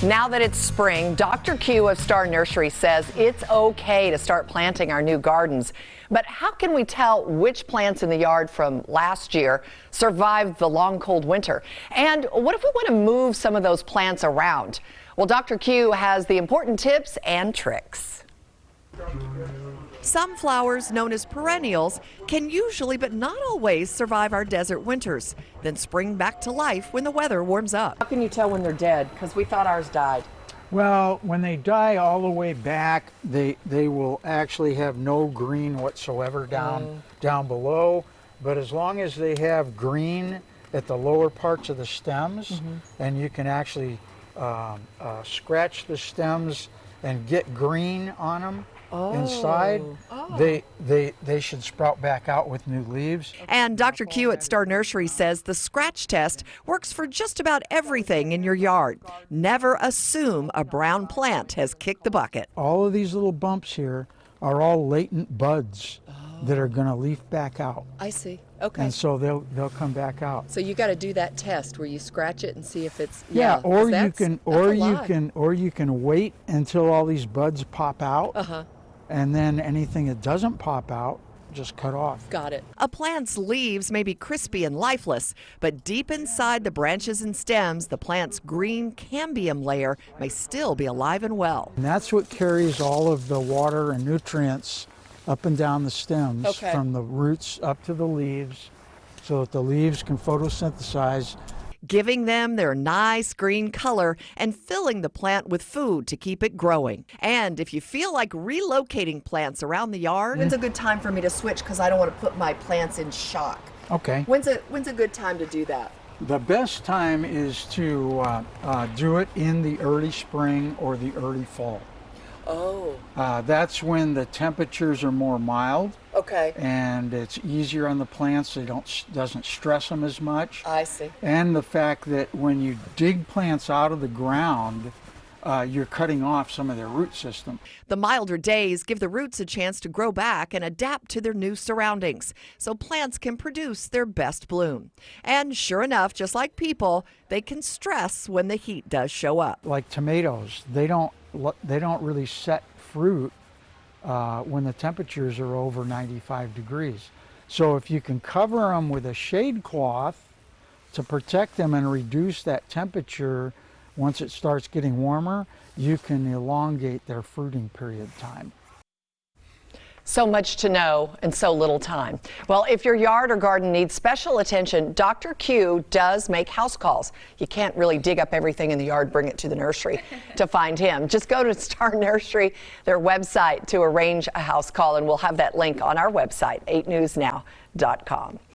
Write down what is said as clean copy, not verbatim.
Now that it's spring, Dr. Q of Star Nursery says it's okay to start planting our new gardens. But how can we tell which plants in the yard from last year survived the long, cold winter? And what if we want to move some of those plants around? Well, Dr. Q has the important tips and tricks. Some flowers, known as perennials, can usually but not always survive our desert winters, then spring back to life when the weather warms up. How can you tell when they're dead? Because we thought ours died. Well, when they die all the way back, they will actually have no green whatsoever down below. But as long as they have green at the lower parts of the stems, and you can actually scratch the stems and get green on them inside, they should sprout back out with new leaves. And Dr. Q at Star Nursery says the scratch test works for just about everything in your yard. Never assume a brown plant has kicked the bucket. All of these little bumps here are all latent buds that are going to leaf back out. I see. Okay. And so they'll come back out. So you got to do that test where you scratch it and see if it's or you can wait until all these buds pop out. And then anything that doesn't pop out, just cut off. Got it. A plant's leaves may be crispy and lifeless, but deep inside the branches and stems, the plant's green cambium layer may still be alive and well. And that's what carries all of the water and nutrients up and down the stems, from the roots up to the leaves, so that the leaves can photosynthesize, giving them their nice green color and filling the plant with food to keep it growing. And if you feel like relocating plants around the yard, When's a good time for me to switch, because I don't want to put my plants in shock? Okay. When's a good time to do that? The best time is to do it in the early spring or the early fall. Oh. That's when the temperatures are more mild. Okay. And it's easier on the plants, so doesn't stress them as much. I see. And the fact that when you dig plants out of the ground, you're cutting off some of their root system. The milder days give the roots a chance to grow back and adapt to their new surroundings, so plants can produce their best bloom. And sure enough, just like people, they can stress when the heat does show up. Like tomatoes, they don't really set fruit when the temperatures are over 95 degrees. So if you can cover them with a shade cloth to protect them and reduce that temperature, once it starts getting warmer, you can elongate their fruiting period time. So much to know and so little time. Well, if your yard or garden needs special attention, Dr. Q does make house calls. You can't really dig up everything in the yard, bring it to the nursery to find him. Just go to Star Nursery, their website, to arrange a house call, and we'll have that link on our website, 8newsnow.com.